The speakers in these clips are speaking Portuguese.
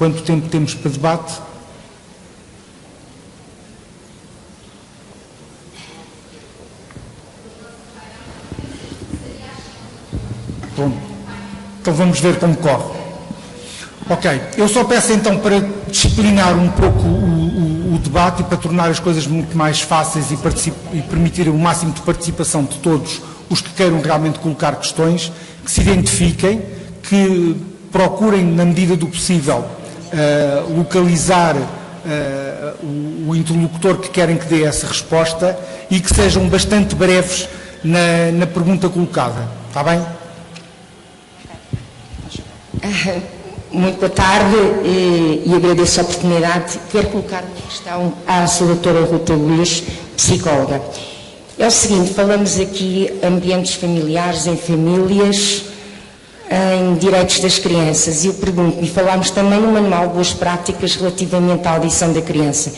Quanto tempo temos para debate? Bom, então vamos ver como corre. Ok, eu só peço então para disciplinar um pouco o debate e para tornar as coisas muito mais fáceis e permitir o máximo de participação de todos os que queiram realmente colocar questões, que se identifiquem, que procurem, na medida do possível, localizar o interlocutor que querem que dê essa resposta e que sejam bastante breves na pergunta colocada. Está bem? Muito boa tarde e agradeço a oportunidade. Quero colocar uma questão à sua doutora Ruta Agulhas, psicóloga. É o seguinte, falamos aqui em ambientes familiares, em famílias, em direitos das crianças. E eu pergunto-me, falámos também no Manual de Boas Práticas relativamente à audição da criança.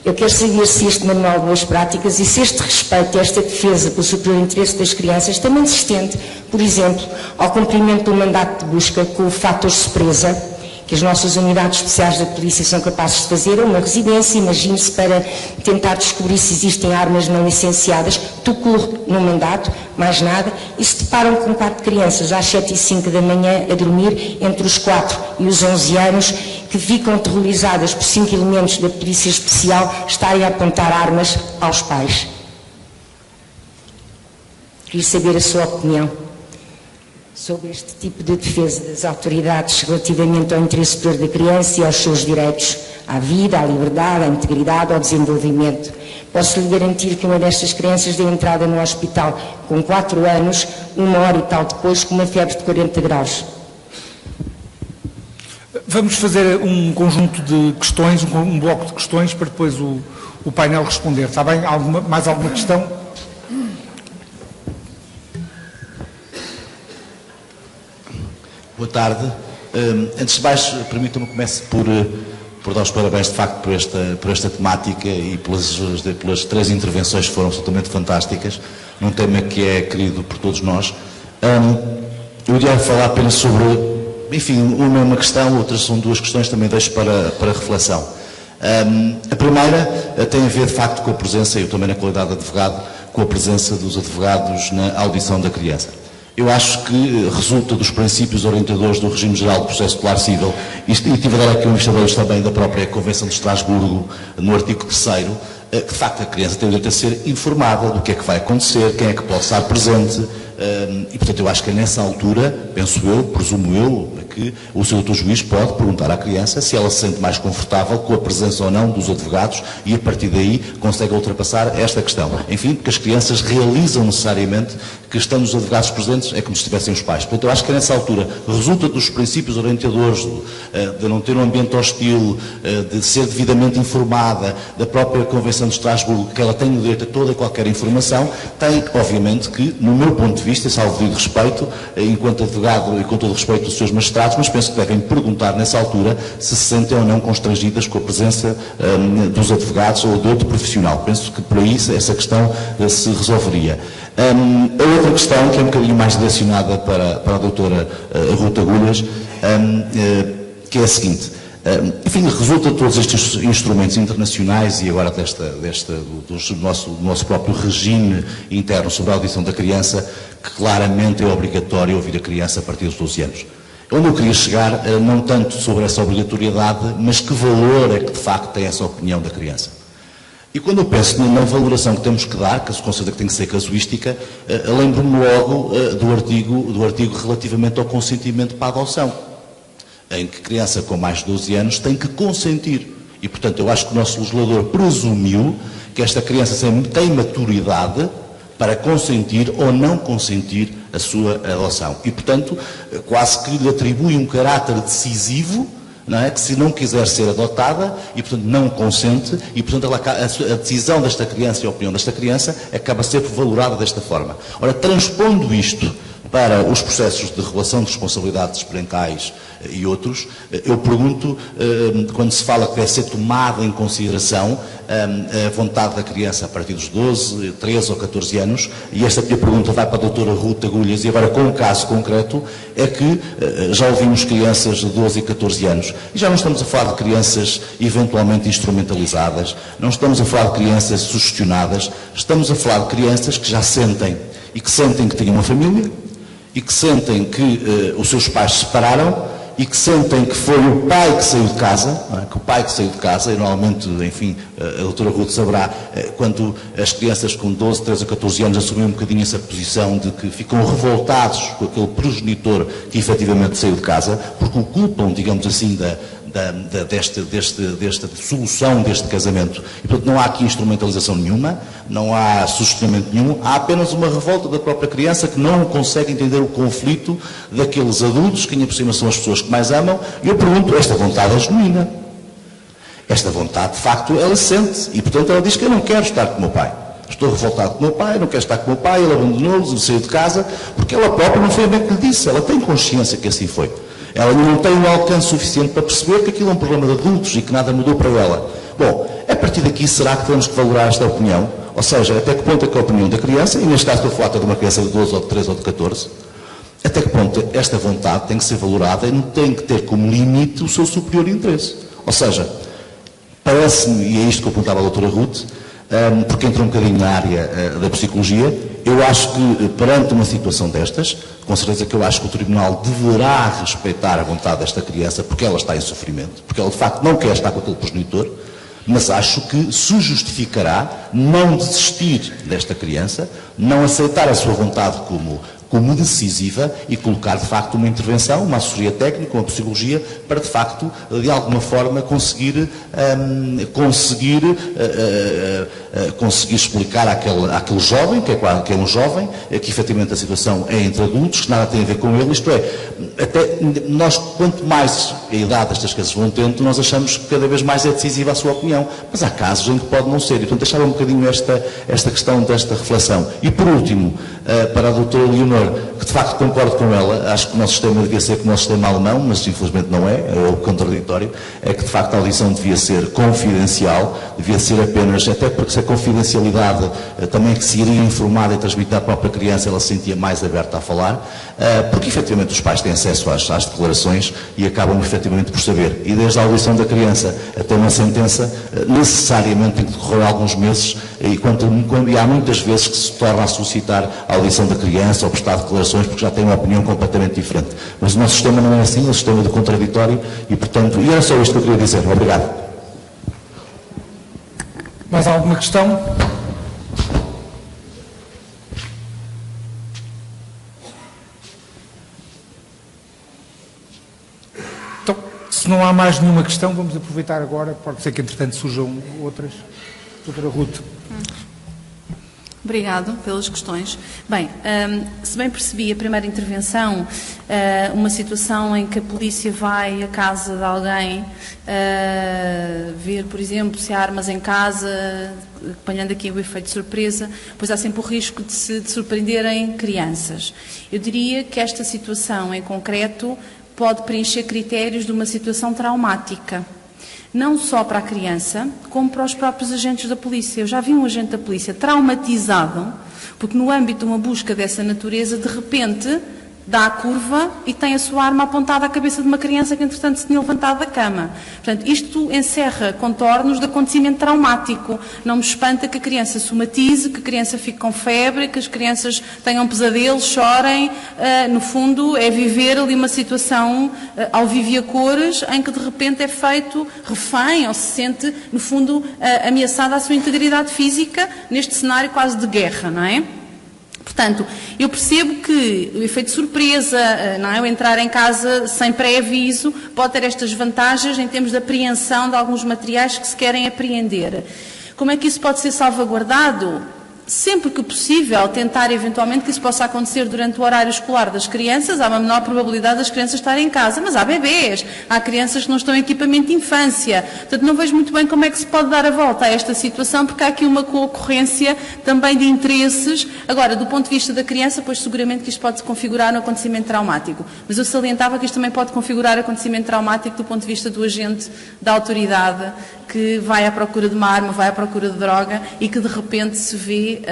Eu quero saber se este Manual de Boas Práticas e se este respeito, esta defesa pelo superior interesse das crianças também se estende, por exemplo, ao cumprimento do mandato de busca com o fator surpresa, que as nossas unidades especiais da polícia são capazes de fazer a uma residência, imagine-se, para tentar descobrir se existem armas não licenciadas, ocorre no mandato, mais nada, e se deparam com 4 crianças às 7h05 da manhã a dormir, entre os 4 e os 11 anos, que ficam aterrorizadas por 5 elementos da polícia especial estarem a apontar armas aos pais. Queria saber a sua opinião sobre este tipo de defesa das autoridades relativamente ao interesse superior da criança e aos seus direitos à vida, à liberdade, à integridade, ao desenvolvimento. Posso lhe garantir que uma destas crianças deu entrada no hospital com 4 anos, 1 hora e tal depois, com uma febre de 40 graus. Vamos fazer um conjunto de questões, um bloco de questões, para depois o painel responder. Está bem? Mais alguma questão? Boa tarde. Antes de mais, permitam-me que comece por dar os parabéns, de facto, por esta temática e pelas 3 intervenções que foram absolutamente fantásticas, num tema que é querido por todos nós. Eu iria falar apenas sobre, enfim, uma questão, outras são 2 questões, também deixo para reflexão. A primeira tem a ver, de facto, com a presença, eu também na qualidade de advogado, com a presença dos advogados na audição da criança. Eu acho que resulta dos princípios orientadores do regime geral do processo penal civil, e tive a dar aqui um vista-olhos também da própria Convenção de Estrasburgo, no artigo 3º, que de facto a criança tem o direito a ser informada do que é que vai acontecer, quem é que pode estar presente, e portanto eu acho que nessa altura, penso eu, presumo eu, que o seu doutor juiz pode perguntar à criança se ela se sente mais confortável com a presença ou não dos advogados e a partir daí consegue ultrapassar esta questão. Enfim, porque as crianças realizam necessariamente que estando os advogados presentes é como se estivessem os pais. Portanto, eu acho que nessa altura resulta dos princípios orientadores de não ter um ambiente hostil, de ser devidamente informada, da própria Convenção de Estrasburgo, que ela tem o direito a toda e qualquer informação, tem, obviamente, que, no meu ponto de vista, salvo devido respeito, enquanto advogado e com todo o respeito dos seus magistrados, mas penso que devem perguntar nessa altura se se sentem ou não constrangidas com a presença dos advogados ou de outro profissional. Penso que por aí essa questão se resolveria. A outra questão, que é um bocadinho mais direcionada para a doutora Ruta Agulhas, que é a seguinte. Enfim, resulta de todos estes instrumentos internacionais e agora do nosso próprio regime interno sobre a audição da criança, que claramente é obrigatório ouvir a criança a partir dos 12 anos. Onde eu queria chegar, não tanto sobre essa obrigatoriedade, mas que valor é que de facto tem essa opinião da criança. E quando eu penso na valoração que temos que dar, que se considera que tem que ser casuística, lembro-me logo do artigo relativamente ao consentimento para a adoção, em que criança com mais de 12 anos tem que consentir. E, portanto, eu acho que o nosso legislador presumiu que esta criança tem maturidade para consentir ou não consentir a sua adoção. E, portanto, quase que lhe atribui um caráter decisivo, não é? Que se não quiser ser adotada e, portanto, não consente, e, portanto, a decisão desta criança e a opinião desta criança acaba sempre valorada desta forma. Ora, transpondo isto para os processos de revelação de responsabilidades parentais e outros, eu pergunto, quando se fala que deve ser tomada em consideração a vontade da criança a partir dos 12, 13 ou 14 anos, e esta minha pergunta vai para a doutora Ruth Agulhas, e agora com um caso concreto, é que já ouvimos crianças de 12 e 14 anos, e já não estamos a falar de crianças eventualmente instrumentalizadas, não estamos a falar de crianças sugestionadas, estamos a falar de crianças que já sentem, e que sentem que têm uma família, e que sentem que os seus pais se separaram, e que sentem que foi o pai que saiu de casa, não é? Que o pai que saiu de casa, e normalmente, enfim, a doutora Ruth saberá, quando as crianças com 12, 13 ou 14 anos assumem um bocadinho essa posição de que ficam revoltados com aquele progenitor que efetivamente saiu de casa, porque o culpam, digamos assim, desta dissolução deste casamento. E, portanto, não há aqui instrumentalização nenhuma, não há sustentamento nenhum, há apenas uma revolta da própria criança que não consegue entender o conflito daqueles adultos, que ainda por cima são as pessoas que mais amam, e eu pergunto, esta vontade é genuína? Esta vontade, de facto, ela sente, e, portanto, ela diz que eu não quero estar com o meu pai. Estou revoltado com o meu pai, não quero estar com o meu pai, ele abandonou-nos, saiu de casa, porque ela própria não foi bem que lhe disse, ela tem consciência que assim foi. Ela não tem um alcance suficiente para perceber que aquilo é um problema de adultos e que nada mudou para ela. Bom, a partir daqui, será que temos que valorar esta opinião? Ou seja, até que ponto é que a opinião da criança, e neste caso estou a falar de uma criança de 12 ou de 13 ou de 14, até que ponto esta vontade tem que ser valorada e não tem que ter como limite o seu superior interesse. Ou seja, parece-me, e é isto que eu apontava à doutora Ruth, porque entra um bocadinho na área da psicologia, eu acho que perante uma situação destas, com certeza que eu acho que o Tribunal deverá respeitar a vontade desta criança, porque ela está em sofrimento, porque ela de facto não quer estar com aquele progenitor, mas acho que se justificará não desistir desta criança, não aceitar a sua vontade como decisiva e colocar, de facto, uma intervenção, uma assessoria técnica, uma psicologia, para, de facto, de alguma forma, conseguir explicar àquele jovem, que é um jovem, que efetivamente a situação é entre adultos, que nada tem a ver com ele, isto é, até nós, quanto mais a idade destas crianças vão tendo, nós achamos que cada vez mais é decisiva a sua opinião, mas há casos em que pode não ser, e portanto deixava um bocadinho esta questão desta reflexão. E por último, para a doutora Leonor, que de facto concordo com ela, acho que o nosso sistema devia ser como o nosso sistema alemão, mas infelizmente não é o contraditório, é que de facto a audição devia ser confidencial, devia ser apenas, até porque se a confidencialidade também que se iria informada e transmitida à própria criança, ela se sentia mais aberta a falar, porque efetivamente os pais têm acesso às declarações e acabam efetivamente por saber. E desde a audição da criança até uma sentença, necessariamente tem que decorrer alguns meses, e há muitas vezes que se torna a solicitar a audição da criança ou prestar declarações porque já tem uma opinião completamente diferente. Mas o nosso sistema não é assim, é um sistema de contraditório e, portanto, e era só isto que eu queria dizer. Obrigado. Mais alguma questão? Então, se não há mais nenhuma questão, vamos aproveitar agora, pode ser que entretanto surjam outras. Doutora Ruth. Obrigado pelas questões. Bem, se bem percebi a primeira intervenção, uma situação em que a polícia vai à casa de alguém ver, por exemplo, se há armas em casa, apanhando aqui o efeito de surpresa, pois há sempre o risco de surpreenderem crianças. Eu diria que esta situação em concreto pode preencher critérios de uma situação traumática. Não só para a criança, como para os próprios agentes da polícia. Eu já vi um agente da polícia traumatizado, porque no âmbito de uma busca dessa natureza, de repente, dá a curva e tem a sua arma apontada à cabeça de uma criança que, entretanto, se tinha levantado da cama. Portanto, isto encerra contornos de acontecimento traumático. Não me espanta que a criança somatize, que a criança fique com febre, que as crianças tenham pesadelos, chorem. No fundo, é viver ali uma situação ao vivo e a cores, em que, de repente, é feito refém ou se sente, no fundo, ameaçada a sua integridade física neste cenário quase de guerra, não é? Portanto, eu percebo que o efeito de surpresa, não é? O entrar em casa sem pré-aviso pode ter estas vantagens em termos de apreensão de alguns materiais que se querem apreender. Como é que isso pode ser salvaguardado? sempre que possível, tentar eventualmente que isso possa acontecer durante o horário escolar das crianças. Há uma menor probabilidade das crianças estarem em casa, mas há bebês, há crianças que não estão em equipamento de infância. Portanto, não vejo muito bem como é que se pode dar a volta a esta situação, porque há aqui uma concorrência também de interesses. Agora, do ponto de vista da criança, pois seguramente que isto pode configurar um acontecimento traumático. Mas eu salientava que isto também pode configurar acontecimento traumático do ponto de vista do agente da autoridade, que vai à procura de uma arma, vai à procura de droga e que de repente se vê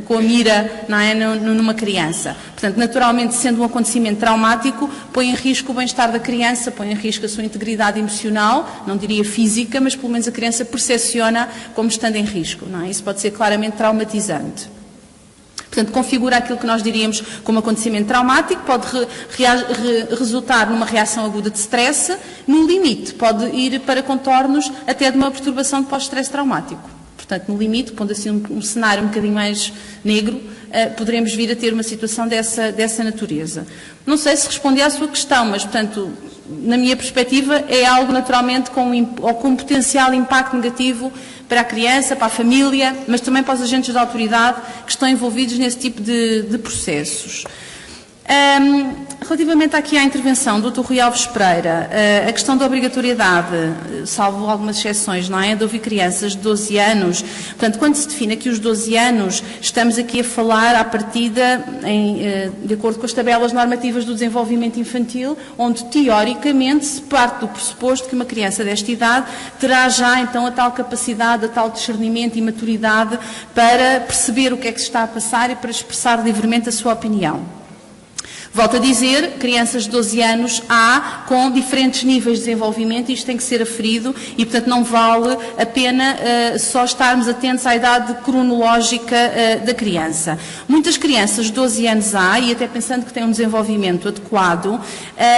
com a mira, não é, numa criança. Portanto, naturalmente, sendo um acontecimento traumático, põe em risco o bem-estar da criança, põe em risco a sua integridade emocional, não diria física, mas pelo menos a criança percepciona como estando em risco, não é? Isso pode ser claramente traumatizante. Portanto, configura aquilo que nós diríamos como acontecimento traumático, pode resultar numa reação aguda de stress, no limite, pode ir para contornos até de uma perturbação de pós-stress traumático. Portanto, no limite, pondo assim um cenário um bocadinho mais negro, poderemos vir a ter uma situação dessa natureza. Não sei se respondi à sua questão, mas, portanto, na minha perspectiva, é algo naturalmente com potencial impacto negativo para a criança, para a família, mas também para os agentes da autoridade que estão envolvidos nesse tipo de processos. Relativamente aqui à intervenção do Dr. Rui Alves Pereira, a questão da obrigatoriedade, salvo algumas exceções, não é? De ouvir crianças de 12 anos. Portanto, quando se define aqui os 12 anos, estamos aqui a falar à partida, de acordo com as tabelas normativas do desenvolvimento infantil, onde teoricamente se parte do pressuposto que uma criança desta idade terá já então a tal capacidade, a tal discernimento e maturidade para perceber o que é que se está a passar e para expressar livremente a sua opinião. Volto a dizer, crianças de 12 anos há com diferentes níveis de desenvolvimento, isto tem que ser aferido e, portanto, não vale a pena só estarmos atentos à idade cronológica da criança. Muitas crianças de 12 anos há, e até pensando que têm um desenvolvimento adequado,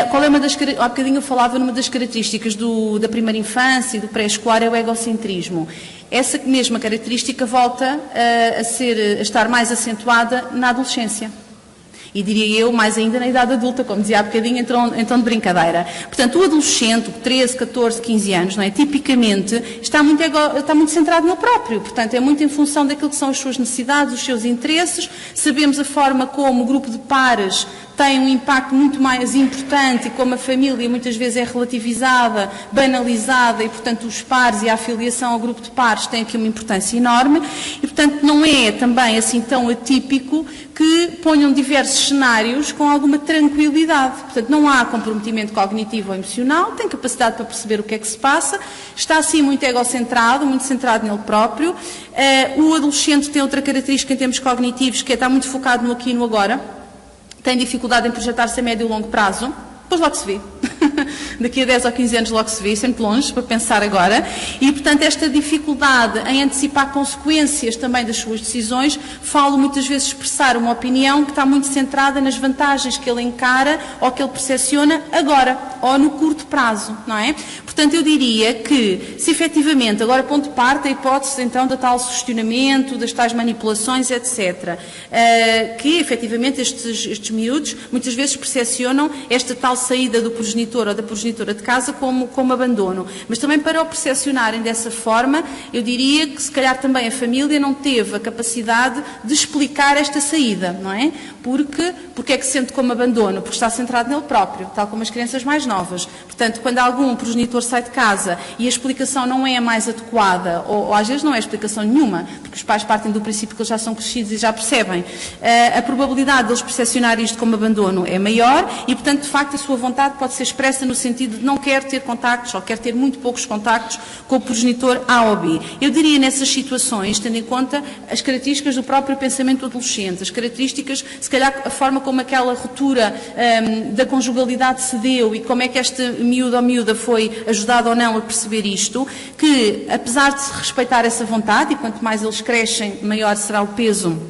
qual é uma das características? Há bocadinho eu falava numa das características da primeira infância e do pré-escolar, é o egocentrismo. Essa mesma característica volta a estar mais acentuada na adolescência. E diria eu, mais ainda na idade adulta, como dizia há bocadinho, em tom de brincadeira. Portanto, o adolescente, 13, 14, 15 anos, não é? Tipicamente, está muito centrado no próprio. Portanto, é muito em função daquilo que são as suas necessidades, os seus interesses. Sabemos a forma como o grupo de pares tem um impacto muito mais importante e como a família muitas vezes é relativizada, banalizada e, portanto, os pares e a afiliação ao grupo de pares têm aqui uma importância enorme e, portanto, não é também assim tão atípico que ponham diversos cenários com alguma tranquilidade. Portanto, não há comprometimento cognitivo ou emocional, tem capacidade para perceber o que é que se passa, está assim muito egocentrado, muito centrado nele próprio. O adolescente tem outra característica em termos cognitivos, que é estar muito focado no aqui e no agora, tem dificuldade em projetar-se a médio e longo prazo, depois logo se vê. Daqui a 10 ou 15 anos logo se vê, sempre longe, para pensar agora. E, portanto, esta dificuldade em antecipar consequências também das suas decisões, falo muitas vezes expressar uma opinião que está muito centrada nas vantagens que ele encara ou que ele percepciona agora, ou no curto prazo, não é? Portanto, eu diria que, se efetivamente, agora ponto de parte a hipótese, então, do tal sugestionamento, das tais manipulações, etc., que, efetivamente, estes miúdos, muitas vezes percepcionam esta tal saída do progenitor ou da progenitora de casa como abandono. Mas também para o percepcionarem dessa forma, eu diria que, se calhar, também a família não teve a capacidade de explicar esta saída, não é? Porque é que se sente como abandono? Porque está centrado nele próprio, tal como as crianças mais novas. Portanto, quando algum progenitor sai de casa e a explicação não é a mais adequada, ou às vezes não é explicação nenhuma, porque os pais partem do princípio que eles já são crescidos e já percebem, a probabilidade de eles percepcionarem isto como abandono é maior e, portanto, de facto, a sua vontade pode ser expressa no sentido de não quer ter contactos ou quer ter muito poucos contactos com o progenitor A ou B. Eu diria nessas situações, tendo em conta as características do próprio pensamento do adolescente, as características, se calhar a forma como aquela ruptura da conjugalidade se deu e como é que esta miúdo ou miúda foi ajudada ou não a perceber isto, que apesar de se respeitar essa vontade, e quanto mais eles crescem, maior será o peso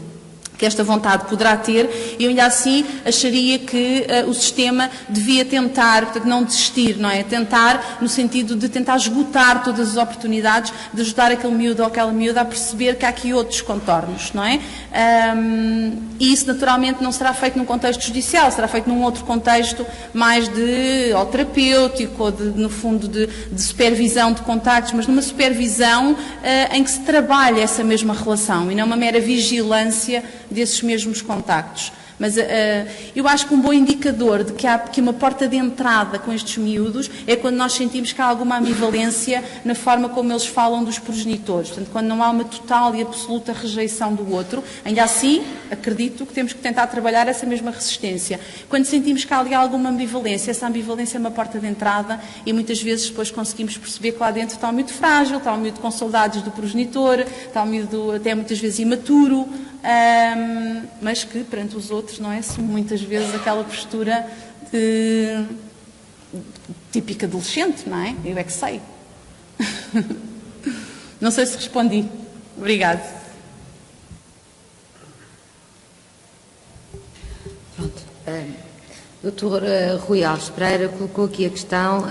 que esta vontade poderá ter, eu ainda assim acharia que o sistema devia tentar, portanto não desistir, não é? Tentar no sentido de tentar esgotar todas as oportunidades de ajudar aquele miúdo ou aquela miúda a perceber que há aqui outros contornos, não é? E isso naturalmente não será feito num contexto judicial, será feito num outro contexto mais ou terapêutico, ou no fundo de supervisão de contactos, mas numa supervisão em que se trabalha essa mesma relação e não uma mera vigilância desses mesmos contactos. Mas eu acho que um bom indicador de que há uma porta de entrada com estes miúdos é quando nós sentimos que há alguma ambivalência na forma como eles falam dos progenitores. Portanto, quando não há uma total e absoluta rejeição do outro, ainda assim, acredito que temos que tentar trabalhar essa mesma resistência. Quando sentimos que há ali alguma ambivalência, essa ambivalência é uma porta de entrada e muitas vezes depois conseguimos perceber que lá dentro está um miúdo frágil, está um miúdo com saudades do progenitor, está um miúdo até muitas vezes imaturo, mas que perante os outros não é muitas vezes aquela postura típica adolescente, não é? Eu é que sei. Não sei se respondi. Obrigada. Pronto. Doutor Rui Alves Pereira colocou aqui a questão,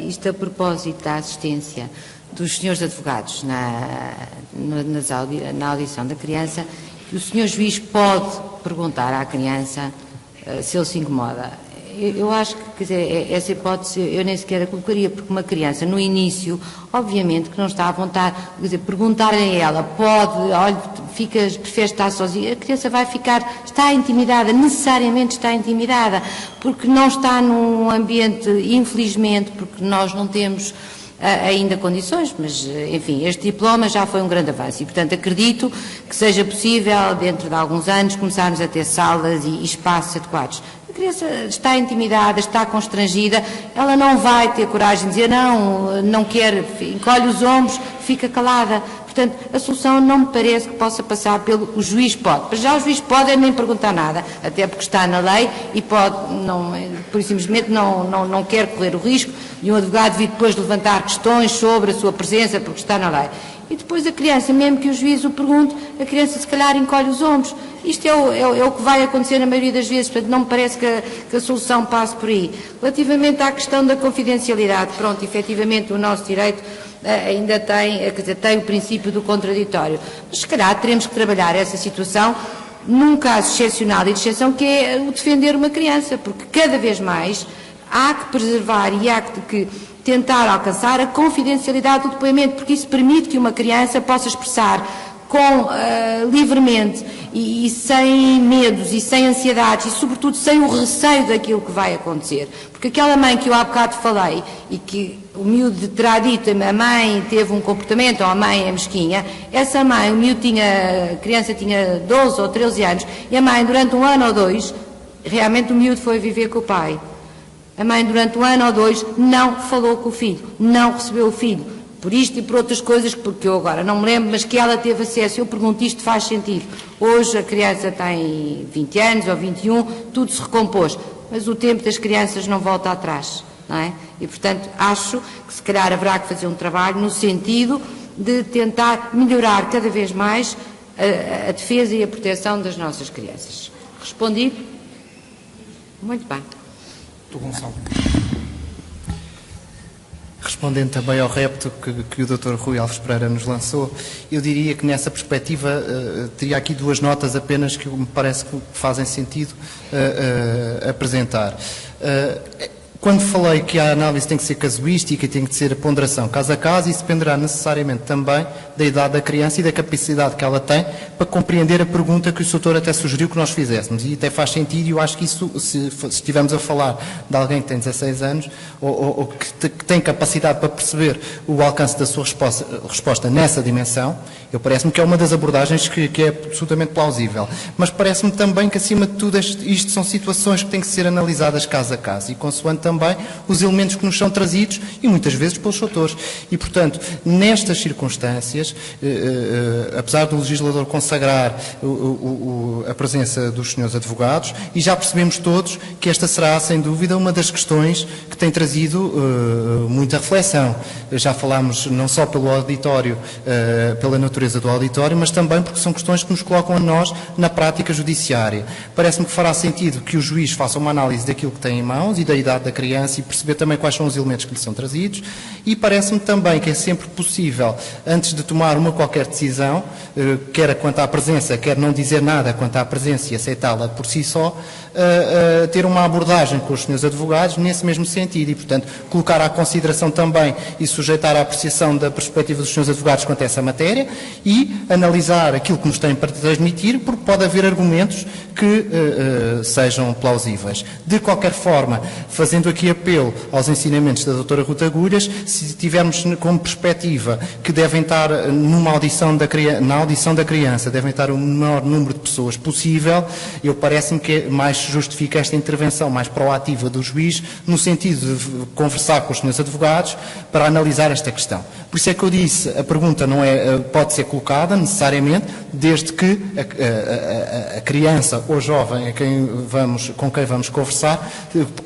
isto a propósito da assistência dos senhores advogados na audição da criança, que o senhor juiz pode perguntar à criança se ele se incomoda. Eu acho que, quer dizer, essa hipótese eu nem sequer a colocaria, porque uma criança, no início, obviamente que não está à vontade, quer dizer, perguntar a ela, olha, prefere estar sozinha, a criança vai ficar, está intimidada, necessariamente está intimidada, porque não está num ambiente, infelizmente, porque nós não temos ainda condições, mas, enfim, este diploma já foi um grande avanço e, portanto, acredito que seja possível, dentro de alguns anos, começarmos a ter salas e espaços adequados. A criança está intimidada, está constrangida, ela não vai ter coragem de dizer não quer, encolhe os ombros, fica calada. Portanto, a solução não me parece que possa passar pelo o juiz pode. Mas já o juiz pode é nem perguntar nada, até porque está na lei e pode, por simplesmente não quer correr o risco de um advogado vir depois levantar questões sobre a sua presença, porque está na lei. E depois a criança, mesmo que o juiz o pergunte, a criança se calhar encolhe os ombros. Isto é o que vai acontecer na maioria das vezes, portanto não me parece que a solução passe por aí. Relativamente à questão da confidencialidade, pronto, efetivamente o nosso direito ainda tem o princípio do contraditório. Mas se calhar teremos que trabalhar essa situação num caso excepcional e de exceção, que é o defender uma criança, porque cada vez mais há que preservar e há que tentar alcançar a confidencialidade do depoimento, porque isso permite que uma criança possa expressar livremente e sem medos e sem ansiedades e, sobretudo, sem o receio daquilo que vai acontecer. Porque aquela mãe que eu há bocado falei e que o miúdo terá dito, a mãe teve um comportamento, ou a mãe é mesquinha, essa mãe, a criança tinha 12 ou 13 anos, e a mãe, durante 1 ano ou 2, realmente o miúdo foi viver com o pai. A mãe, durante 1 ano ou 2, não falou com o filho, não recebeu o filho. Por isto e por outras coisas, porque eu agora não me lembro, mas que ela teve acesso. Eu pergunto, isto faz sentido. Hoje a criança tem 20 anos ou 21, tudo se recompôs. Mas o tempo das crianças não volta atrás, não é? E, portanto, acho que se calhar haverá que fazer um trabalho no sentido de tentar melhorar cada vez mais a defesa e a proteção das nossas crianças. Respondido? Muito bem. Doutor Gonçalo. Respondendo também ao repto que o Dr. Rui Alves Pereira nos lançou, eu diria que nessa perspectiva teria aqui 2 notas apenas que me parece que fazem sentido apresentar. Quando falei que a análise tem que ser casuística e tem que ser a ponderação caso a caso, isso dependerá necessariamente também da idade da criança e da capacidade que ela tem para compreender a pergunta que o Sr. até sugeriu que nós fizéssemos. E até faz sentido, e eu acho que isso, se estivermos a falar de alguém que tem 16 anos ou que tem capacidade para perceber o alcance da sua resposta nessa dimensão, parece-me que é uma das abordagens que é absolutamente plausível. Mas parece-me também que, acima de tudo, isto são situações que têm que ser analisadas caso a caso e consoante também também os elementos que nos são trazidos e muitas vezes pelos autores. E, portanto, nestas circunstâncias, apesar do legislador consagrar a presença dos senhores advogados, e já percebemos todos que esta será, sem dúvida, uma das questões que tem trazido muita reflexão. Já falámos não só pelo auditório, pela natureza do auditório, mas também porque são questões que nos colocam a nós na prática judiciária. Parece-me que fará sentido que o juiz faça uma análise daquilo que tem em mãos e da idade da criança e perceber também quais são os elementos que lhe são trazidos, e parece-me também que é sempre possível, antes de tomar uma qualquer decisão, quer quanto à presença, quer não dizer nada quanto à presença e aceitá-la por si só, ter uma abordagem com os senhores advogados nesse mesmo sentido e, portanto, colocar à consideração também e sujeitar à apreciação da perspectiva dos senhores advogados quanto a essa matéria e analisar aquilo que nos têm para transmitir, porque pode haver argumentos que sejam plausíveis. De qualquer forma, fazendo aqui apelo aos ensinamentos da doutora Ruta Agulhas, se tivermos como perspectiva que devem estar na audição da criança, devem estar o menor número de pessoas possível, parece-me que mais justifica esta intervenção mais proativa do juiz, no sentido de conversar com os senhores advogados para analisar esta questão. Por isso é que eu disse, a pergunta não pode ser colocada necessariamente, desde que a criança ou jovem com quem vamos conversar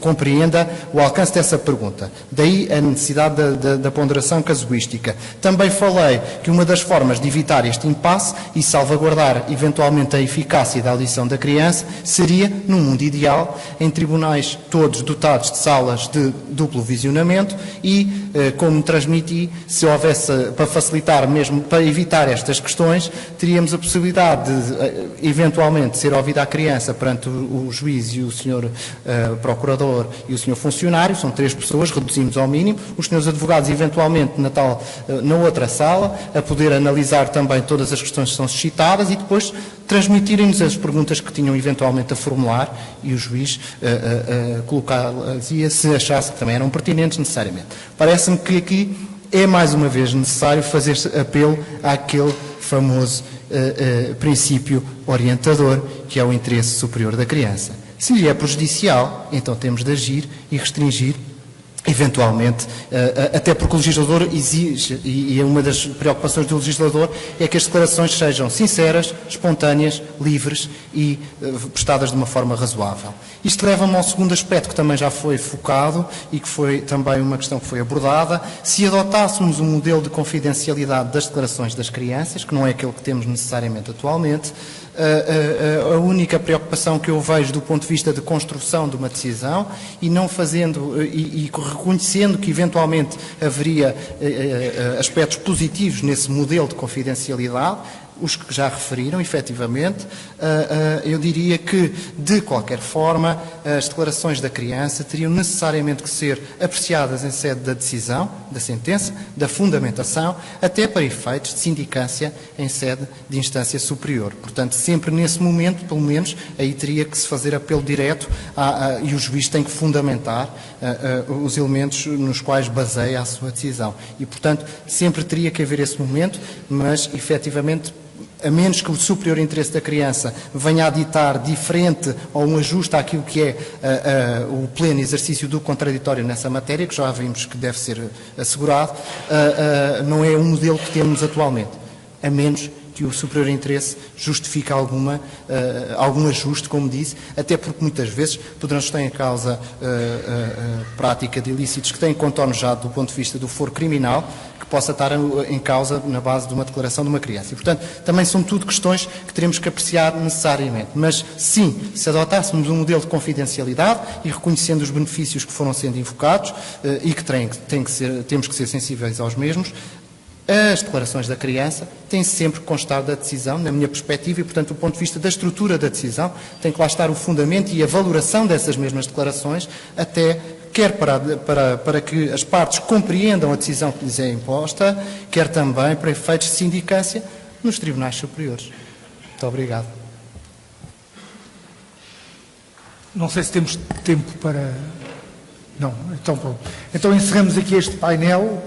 compreenda o alcance dessa pergunta. Daí a necessidade da ponderação casuística. Também falei que uma das formas de evitar este impasse e salvaguardar eventualmente a eficácia da audição da criança seria, num mundo ideal, em tribunais todos dotados de salas de duplo visionamento e, como transmiti, se houvesse, para facilitar mesmo, para evitar estas questões, teríamos a possibilidade de, eventualmente, ser ouvida a criança perante o juiz e o senhor procurador e o senhor funcionário, são 3 pessoas, reduzimos ao mínimo, os senhores advogados, eventualmente, na outra sala, a poder analisar também todas as questões que são suscitadas e depois transmitirem-nos as perguntas que tinham eventualmente a formular e o juiz colocá-las se achasse que também eram pertinentes necessariamente. Parece-me que aqui é mais uma vez necessário fazer apelo àquele famoso princípio orientador que é o interesse superior da criança. Se lhe é prejudicial, então temos de agir e restringir eventualmente, até porque o legislador exige, e uma das preocupações do legislador é que as declarações sejam sinceras, espontâneas, livres e prestadas de uma forma razoável. Isto leva-me ao segundo aspecto que também já foi focado e que foi também uma questão que foi abordada. Se adotássemos um modelo de confidencialidade das declarações das crianças, que não é aquele que temos necessariamente atualmente, a única preocupação que eu vejo do ponto de vista de construção de uma decisão e não fazendo e reconhecendo que eventualmente haveria aspectos positivos nesse modelo de confidencialidade, os que já referiram, efetivamente, eu diria que, de qualquer forma, as declarações da criança teriam necessariamente que ser apreciadas em sede da decisão, da sentença, da fundamentação, até para efeitos de sindicância em sede de instância superior. Portanto, sempre nesse momento, pelo menos, aí teria que se fazer apelo direto e o juiz tem que fundamentar os elementos nos quais baseia a sua decisão. E, portanto, sempre teria que haver esse momento, mas, efetivamente, a menos que o superior interesse da criança venha a ditar diferente ou um ajuste àquilo que é o pleno exercício do contraditório nessa matéria, que já vimos que deve ser assegurado, não é um modelo que temos atualmente, a menos que o superior interesse justifique algum ajuste, como disse, até porque muitas vezes poderão estar em causa prática de ilícitos que têm contornos já do ponto de vista do foro criminal, que possa estar em causa na base de uma declaração de uma criança. E, portanto, também são tudo questões que teremos que apreciar necessariamente. Mas, sim, se adotássemos um modelo de confidencialidade e reconhecendo os benefícios que foram sendo invocados e que temos que ser sensíveis aos mesmos, as declarações da criança têm sempre que constar da decisão, na minha perspectiva, e, portanto, do ponto de vista da estrutura da decisão, tem que lá estar o fundamento e a valoração dessas mesmas declarações, até quer para que as partes compreendam a decisão que lhes é imposta, quer também para efeitos de sindicância nos tribunais superiores. Muito obrigado. Não sei se temos tempo para... Não, então pronto. Então encerramos aqui este painel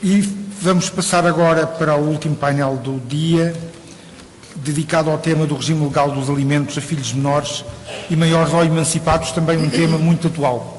e vamos passar agora para o último painel do dia, dedicado ao tema do regime legal dos alimentos a filhos menores e maiores ou emancipados, também um tema muito atual.